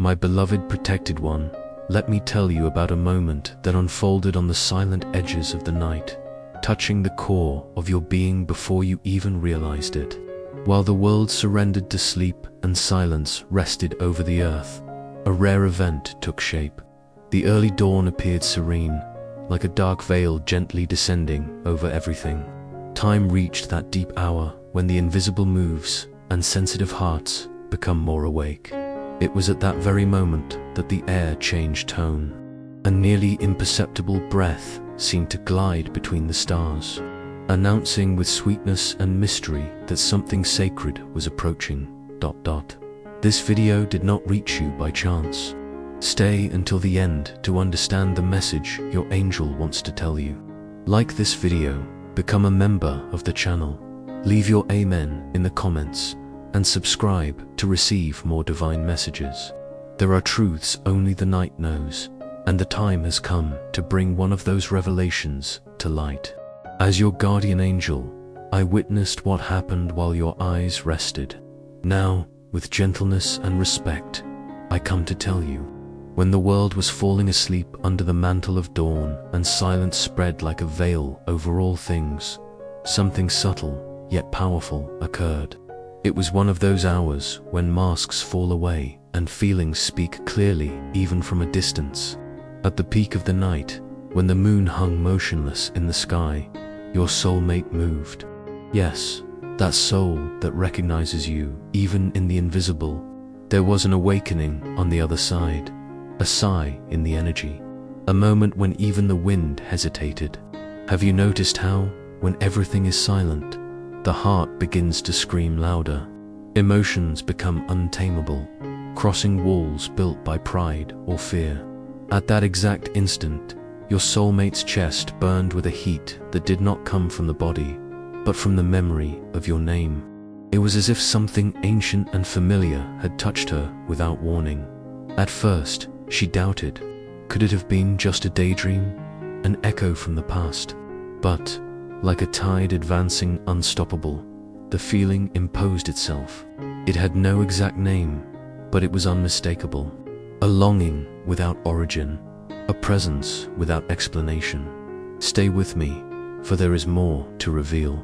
My beloved protected one, let me tell you about a moment that unfolded on the silent edges of the night, touching the core of your being before you even realized it. While the world surrendered to sleep and silence rested over the earth, a rare event took shape. The early dawn appeared serene, like a dark veil gently descending over everything. Time reached that deep hour when the invisible moves and sensitive hearts become more awake. It was at that very moment that the air changed tone. A nearly imperceptible breath seemed to glide between the stars, announcing with sweetness and mystery that something sacred was approaching. This video did not reach you by chance. Stay until the end to understand the message your angel wants to tell you. Like this video, become a member of the channel, leave your amen in the comments, and subscribe to receive more divine messages. There are truths only the night knows, and the time has come to bring one of those revelations to light. As your guardian angel, I witnessed what happened while your eyes rested. Now, with gentleness and respect, I come to tell you. When the world was falling asleep under the mantle of dawn and silence spread like a veil over all things, something subtle yet powerful occurred. It was one of those hours when masks fall away and feelings speak clearly even from a distance. At the peak of the night, when the moon hung motionless in the sky, your soulmate moved. Yes, that soul that recognizes you even in the invisible. There was an awakening on the other side, a sigh in the energy, a moment when even the wind hesitated. Have you noticed how, when everything is silent, the heart begins to scream louder? Emotions become untamable, crossing walls built by pride or fear. At that exact instant, your soulmate's chest burned with a heat that did not come from the body, but from the memory of your name. It was as if something ancient and familiar had touched her without warning. At first, she doubted. Could it have been just a daydream, an echo from the past? But, like a tide advancing unstoppable, the feeling imposed itself. It had no exact name, but it was unmistakable. A longing without origin, a presence without explanation. Stay with me, for there is more to reveal.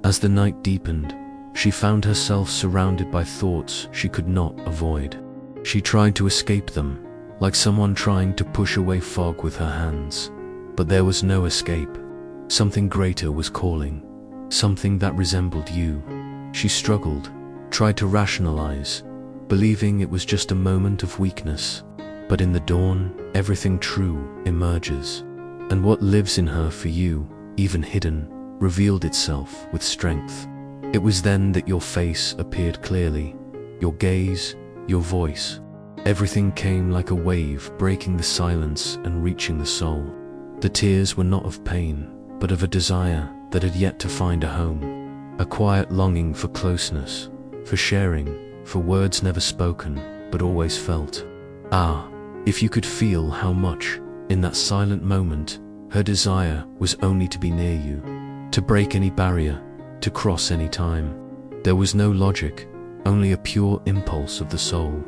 As the night deepened, she found herself surrounded by thoughts she could not avoid. She tried to escape them, like someone trying to push away fog with her hands. But there was no escape. Something greater was calling, something that resembled you. She struggled, tried to rationalize, believing it was just a moment of weakness. But in the dawn, everything true emerges, and what lives in her for you, even hidden, revealed itself with strength. It was then that your face appeared clearly, your gaze, your voice. Everything came like a wave, breaking the silence and reaching the soul. The tears were not of pain, but of a desire that had yet to find a home, a quiet longing for closeness, for sharing, for words never spoken, but always felt. Ah, if you could feel how much, in that silent moment, her desire was only to be near you, to break any barrier, to cross any time. There was no logic, only a pure impulse of the soul.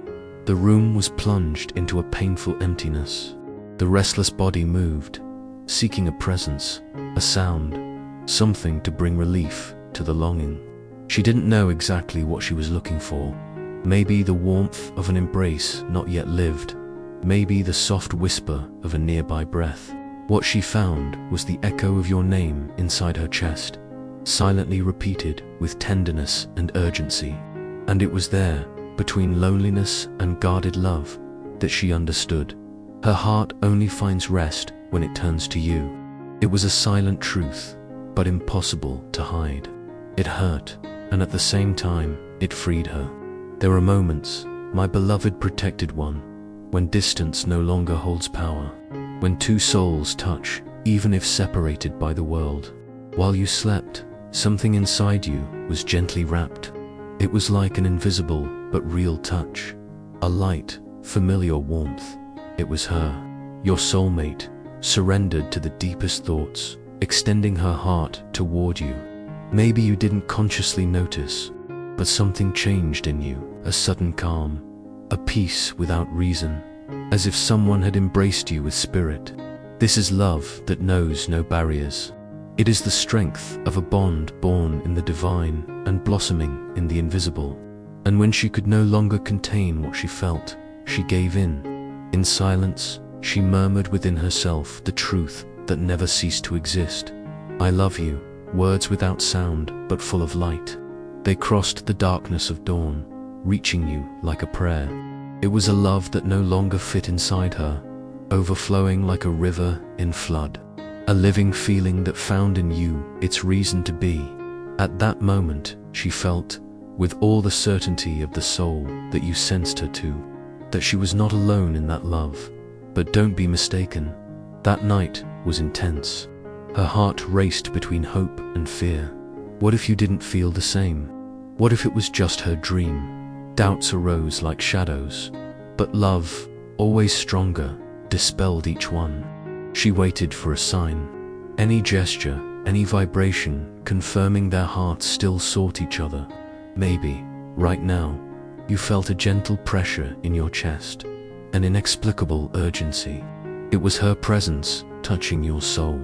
The room was plunged into a painful emptiness. The restless body moved, seeking a presence, a sound, something to bring relief to the longing. She didn't know exactly what she was looking for. Maybe the warmth of an embrace not yet lived, maybe the soft whisper of a nearby breath. What she found was the echo of your name inside her chest, silently repeated with tenderness and urgency. And it was there, between loneliness and guarded love, that she understood. Her heart only finds rest when it turns to you. It was a silent truth, but impossible to hide. It hurt, and at the same time, it freed her. There are moments, my beloved protected one, when distance no longer holds power, when two souls touch, even if separated by the world. While you slept, something inside you was gently wrapped. It was like an invisible but real touch, a light, familiar warmth. It was her, your soulmate, surrendered to the deepest thoughts, extending her heart toward you. Maybe you didn't consciously notice, but something changed in you, a sudden calm, a peace without reason, as if someone had embraced you with spirit. This is love that knows no barriers. It is the strength of a bond born in the divine and blossoming in the invisible. And when she could no longer contain what she felt, she gave in. In silence, she murmured within herself the truth that never ceased to exist. I love you, words without sound but full of light. They crossed the darkness of dawn, reaching you like a prayer. It was a love that no longer fit inside her, overflowing like a river in flood. A living feeling that found in you its reason to be. At that moment, she felt, with all the certainty of the soul that you sensed her to, that she was not alone in that love. But don't be mistaken, that night was intense. Her heart raced between hope and fear. What if you didn't feel the same? What if it was just her dream? Doubts arose like shadows, but love, always stronger, dispelled each one. She waited for a sign, any gesture, any vibration, confirming their hearts still sought each other. Maybe, right now, you felt a gentle pressure in your chest, an inexplicable urgency. It was her presence touching your soul.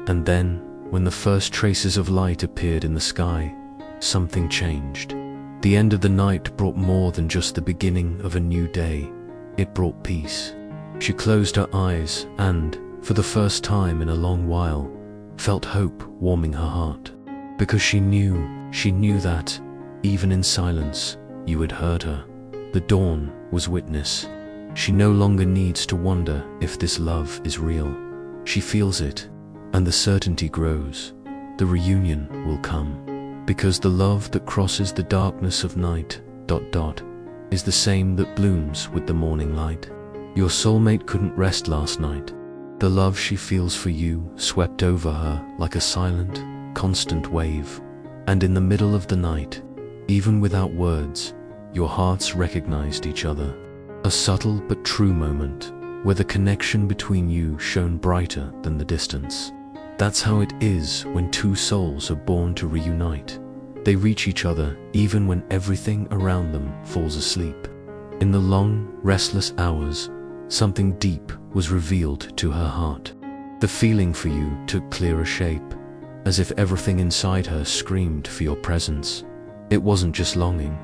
And then, when the first traces of light appeared in the sky, something changed. The end of the night brought more than just the beginning of a new day. It brought peace. She closed her eyes and, for the first time in a long while, felt hope warming her heart. Because she knew that, even in silence, you had heard her. The dawn was witness. She no longer needs to wonder if this love is real. She feels it, and the certainty grows. The reunion will come. Because the love that crosses the darkness of night, is the same that blooms with the morning light. Your soulmate couldn't rest last night. The love she feels for you swept over her like a silent, constant wave. And in the middle of the night, even without words, your hearts recognized each other. A subtle but true moment, where the connection between you shone brighter than the distance. That's how it is when two souls are born to reunite. They reach each other even when everything around them falls asleep. In the long, restless hours, something deep was revealed to her heart. The feeling for you took clearer shape, as if everything inside her screamed for your presence. It wasn't just longing.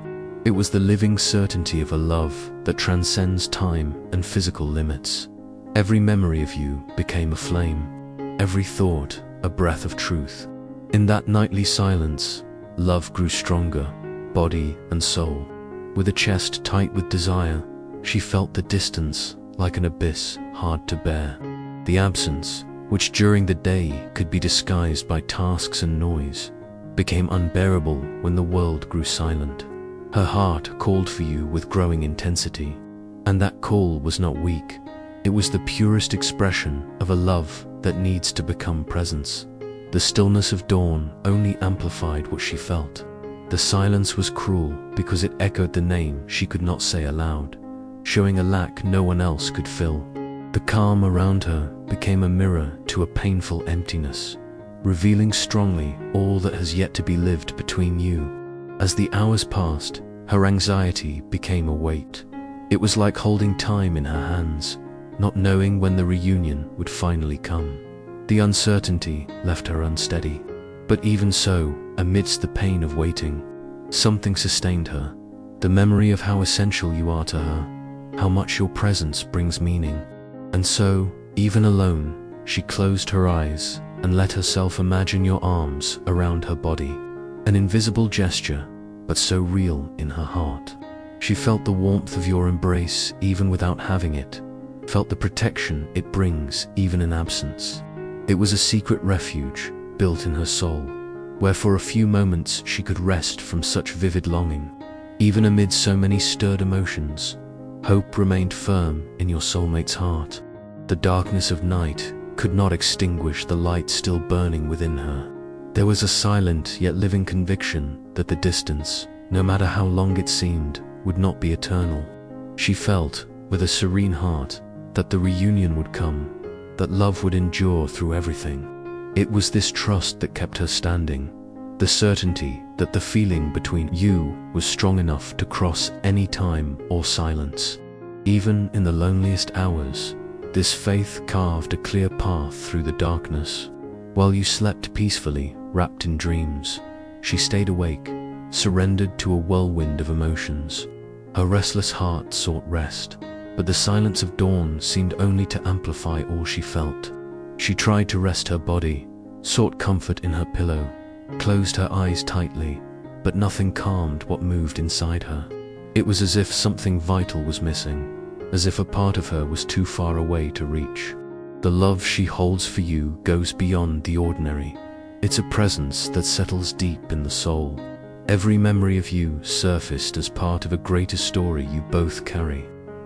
It was the living certainty of a love that transcends time and physical limits. Every memory of you became a flame, every thought a breath of truth. In that nightly silence, love grew stronger, body and soul. With a chest tight with desire, she felt the distance like an abyss hard to bear. The absence, which during the day could be disguised by tasks and noise, became unbearable when the world grew silent. Her heart called for you with growing intensity, and that call was not weak. It was the purest expression of a love that needs to become presence. The stillness of dawn only amplified what she felt. The silence was cruel because it echoed the name she could not say aloud, showing a lack no one else could fill. The calm around her became a mirror to a painful emptiness, revealing strongly all that has yet to be lived between you. As the hours passed, her anxiety became a weight. It was like holding time in her hands, not knowing when the reunion would finally come. The uncertainty left her unsteady. But even so, amidst the pain of waiting, something sustained her. The memory of how essential you are to her, how much your presence brings meaning. And so, even alone, she closed her eyes and let herself imagine your arms around her body. An invisible gesture, but so real in her heart. She felt the warmth of your embrace even without having it, felt the protection it brings even in absence. It was a secret refuge built in her soul, where for a few moments she could rest from such vivid longing. Even amid so many stirred emotions, hope remained firm in your soulmate's heart. The darkness of night could not extinguish the light still burning within her. There was a silent yet living conviction that the distance, no matter how long it seemed, would not be eternal. She felt, with a serene heart, that the reunion would come, that love would endure through everything. It was this trust that kept her standing, the certainty that the feeling between you was strong enough to cross any time or silence. Even in the loneliest hours, this faith carved a clear path through the darkness. While you slept peacefully, wrapped in dreams, she stayed awake, surrendered to a whirlwind of emotions. Her restless heart sought rest, but the silence of dawn seemed only to amplify all she felt. She tried to rest her body, sought comfort in her pillow, closed her eyes tightly, but nothing calmed what moved inside her. It was as if something vital was missing, as if a part of her was too far away to reach. The love she holds for you goes beyond the ordinary. It's a presence that settles deep in the soul. Every memory of you surfaced as part of a greater story you both carry.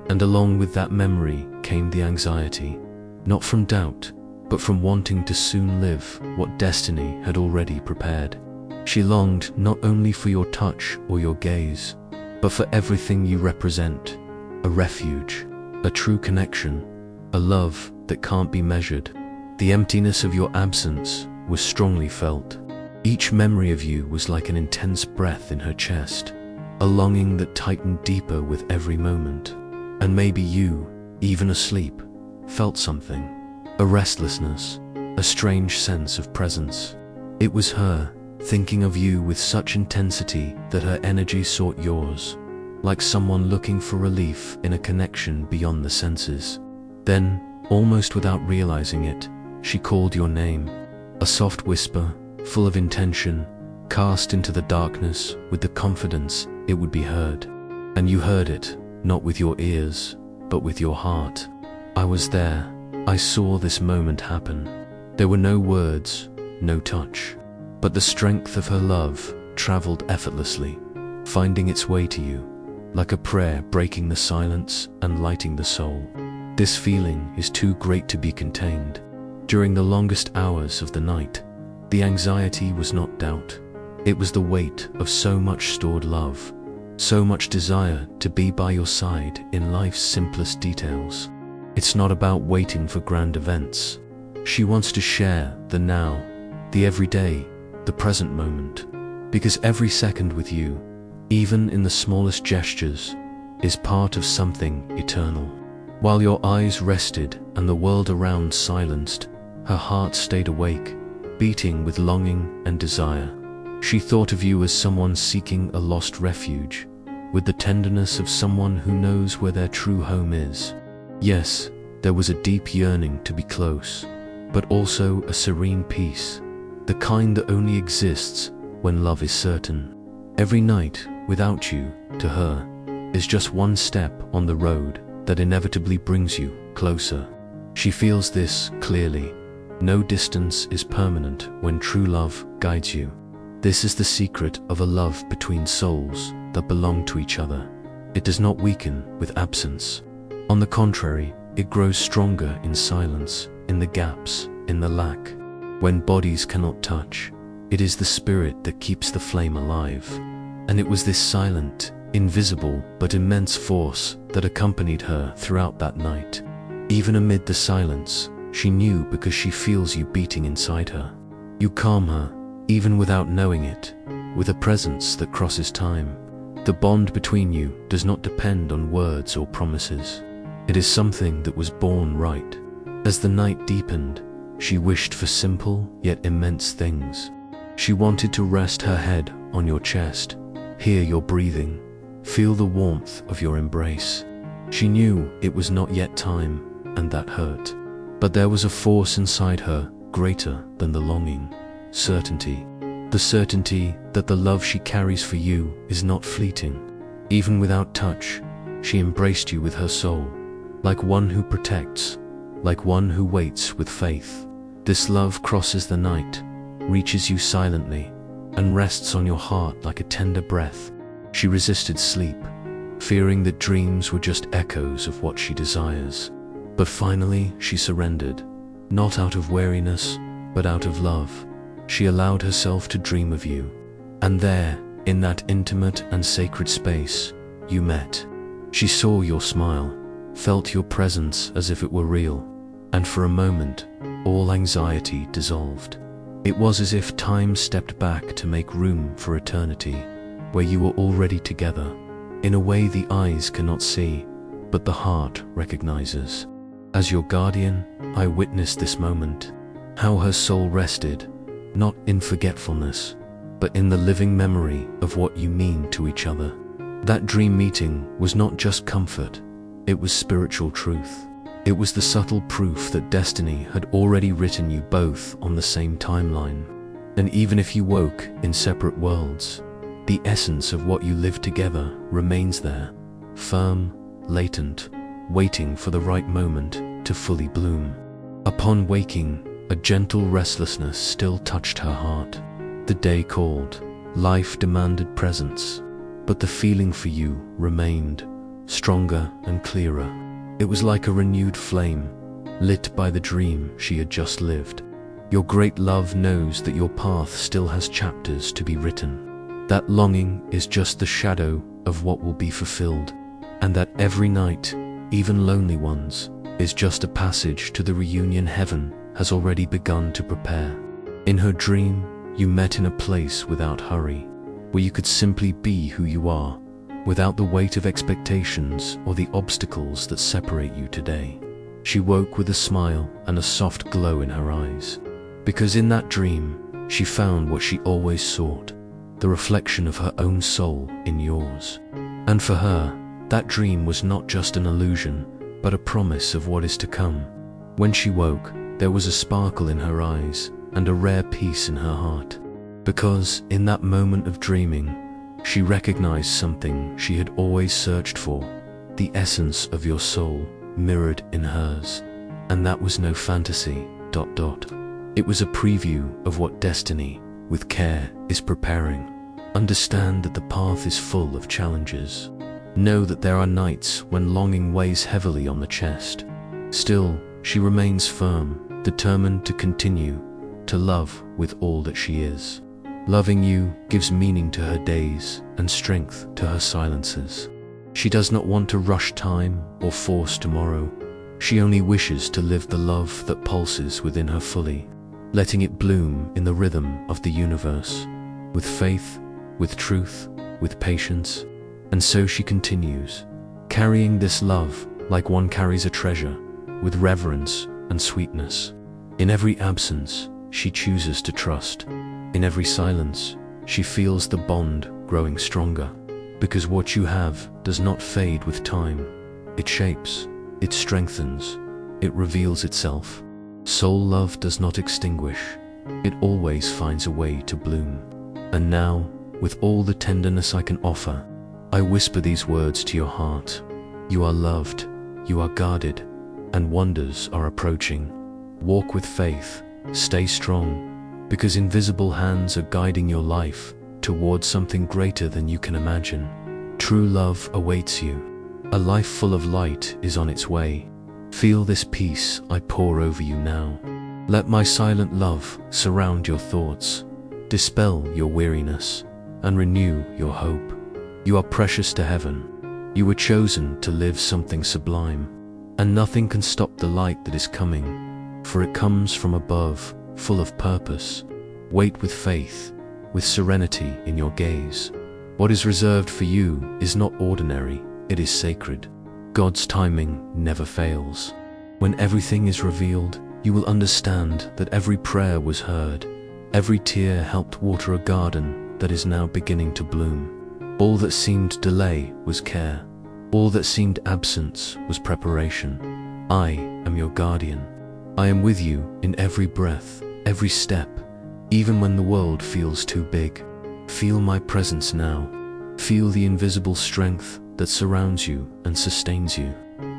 And along with that memory came the anxiety, not from doubt, but from wanting to soon live what destiny had already prepared. She longed not only for your touch or your gaze, but for everything you represent, a refuge, a true connection, a love that can't be measured. The emptiness of your absence was strongly felt. Each memory of you was like an intense breath in her chest, a longing that tightened deeper with every moment. And maybe you, even asleep, felt something, a restlessness, a strange sense of presence. It was her, thinking of you with such intensity that her energy sought yours, like someone looking for relief in a connection beyond the senses. Then, almost without realizing it, she called your name, a soft whisper, full of intention, cast into the darkness with the confidence it would be heard. And you heard it, not with your ears, but with your heart. I was there. I saw this moment happen. There were no words, no touch, but the strength of her love traveled effortlessly, finding its way to you, like a prayer breaking the silence and lighting the soul. This feeling is too great to be contained. During the longest hours of the night, the anxiety was not doubt. It was the weight of so much stored love, so much desire to be by your side in life's simplest details. It's not about waiting for grand events. She wants to share the now, the everyday, the present moment, because every second with you, even in the smallest gestures, is part of something eternal. While your eyes rested and the world around silenced, her heart stayed awake, beating with longing and desire. She thought of you as someone seeking a lost refuge, with the tenderness of someone who knows where their true home is. Yes, there was a deep yearning to be close, but also a serene peace, the kind that only exists when love is certain. Every night without you, to her, is just one step on the road that inevitably brings you closer. She feels this clearly. No distance is permanent when true love guides you. This is the secret of a love between souls that belong to each other. It does not weaken with absence. On the contrary, it grows stronger in silence, in the gaps, in the lack. When bodies cannot touch, it is the spirit that keeps the flame alive. And it was this silent, invisible but immense force that accompanied her throughout that night. Even amid the silence, she knew because she feels you beating inside her. You calm her, even without knowing it, with a presence that crosses time. The bond between you does not depend on words or promises. It is something that was born right. As the night deepened, she wished for simple yet immense things. She wanted to rest her head on your chest, hear your breathing, feel the warmth of your embrace. She knew it was not yet time, and that hurt. But there was a force inside her greater than the longing. Certainty. The certainty that the love she carries for you is not fleeting. Even without touch, she embraced you with her soul, like one who protects, like one who waits with faith. This love crosses the night, reaches you silently, and rests on your heart like a tender breath. She resisted sleep, fearing that dreams were just echoes of what she desires. But finally she surrendered, not out of weariness, but out of love. She allowed herself to dream of you. And there, in that intimate and sacred space, you met. She saw your smile, felt your presence as if it were real, and for a moment, all anxiety dissolved. It was as if time stepped back to make room for eternity, where you were already together, in a way the eyes cannot see, but the heart recognizes. As your guardian, I witnessed this moment, how her soul rested, not in forgetfulness, but in the living memory of what you mean to each other. That dream meeting was not just comfort, it was spiritual truth. It was the subtle proof that destiny had already written you both on the same timeline. And even if you woke in separate worlds, the essence of what you lived together remains there, firm, latent, waiting for the right moment to fully bloom. Upon waking, a gentle restlessness still touched her heart. The day called, life demanded presence, but the feeling for you remained, stronger and clearer. It was like a renewed flame, lit by the dream she had just lived. Your great love knows that your path still has chapters to be written. That longing is just the shadow of what will be fulfilled, and that every night, even lonely ones, is just a passage to the reunion heaven has already begun to prepare. In her dream, you met in a place without hurry, where you could simply be who you are, without the weight of expectations or the obstacles that separate you today. She woke with a smile and a soft glow in her eyes, because in that dream, she found what she always sought, the reflection of her own soul in yours. And for her, that dream was not just an illusion, but a promise of what is to come. When she woke, there was a sparkle in her eyes and a rare peace in her heart, because in that moment of dreaming, she recognized something she had always searched for, the essence of your soul mirrored in hers. And that was no fantasy, ... It was a preview of what destiny, with care, is preparing. Understand that the path is full of challenges. Know that there are nights when longing weighs heavily on the chest. Still, she remains firm, determined to continue, to love with all that she is. Loving you gives meaning to her days and strength to her silences. She does not want to rush time or force tomorrow. She only wishes to live the love that pulses within her fully, letting it bloom in the rhythm of the universe, with faith, with truth, with patience. And so she continues, carrying this love like one carries a treasure, with reverence and sweetness. In every absence, she chooses to trust. In every silence, she feels the bond growing stronger, because what you have does not fade with time. It shapes, it strengthens, it reveals itself. Soul love does not extinguish, it always finds a way to bloom. And now, with all the tenderness I can offer, I whisper these words to your heart. You are loved, you are guarded, and wonders are approaching. Walk with faith, stay strong, because invisible hands are guiding your life towards something greater than you can imagine. True love awaits you. A life full of light is on its way. Feel this peace I pour over you now. Let my silent love surround your thoughts, dispel your weariness, and renew your hope. You are precious to heaven. You were chosen to live something sublime, and nothing can stop the light that is coming, for it comes from above, full of purpose. Wait with faith, with serenity in your gaze. What is reserved for you is not ordinary, it is sacred. God's timing never fails. When everything is revealed, you will understand that every prayer was heard, every tear helped water a garden that is now beginning to bloom. All that seemed delay was care. All that seemed absence was preparation. I am your guardian. I am with you in every breath, every step, even when the world feels too big. Feel my presence now. Feel the invisible strength that surrounds you and sustains you.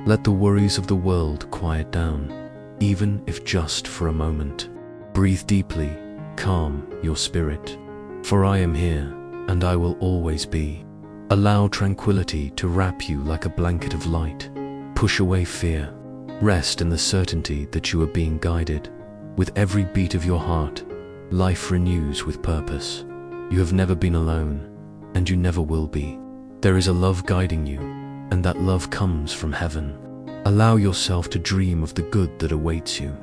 Let the worries of the world quiet down, even if just for a moment. Breathe deeply, calm your spirit. For I am here, and I will always be. Allow tranquility to wrap you like a blanket of light. Push away fear. Rest in the certainty that you are being guided. With every beat of your heart, life renews with purpose. You have never been alone, and you never will be. There is a love guiding you, and that love comes from heaven. Allow yourself to dream of the good that awaits you.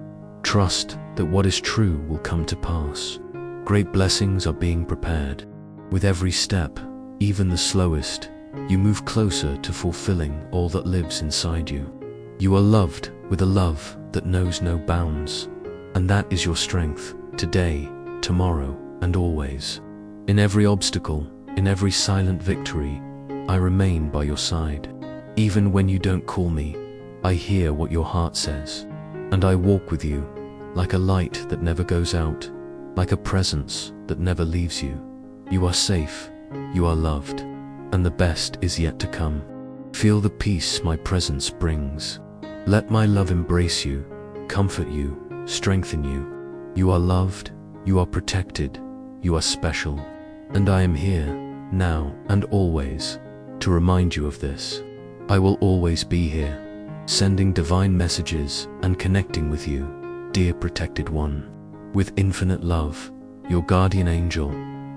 Trust that what is true will come to pass. Great blessings are being prepared. With every step, even the slowest, you move closer to fulfilling all that lives inside you. You are loved with a love that knows no bounds, and that is your strength, today, tomorrow, and always. In every obstacle, in every silent victory, I remain by your side. Even when you don't call me, I hear what your heart says, and I walk with you, like a light that never goes out, like a presence that never leaves you. You are safe, you are loved, and the best is yet to come. Feel the peace my presence brings. Let my love embrace you, comfort you, strengthen you. You are loved, you are protected, you are special, and I am here, now and always, to remind you of this. I will always be here, sending divine messages and connecting with you, dear protected one. With infinite love, your guardian angel.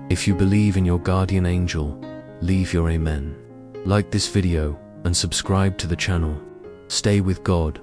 If you believe in your guardian angel, leave your amen. Like this video and subscribe to the channel. Stay with God,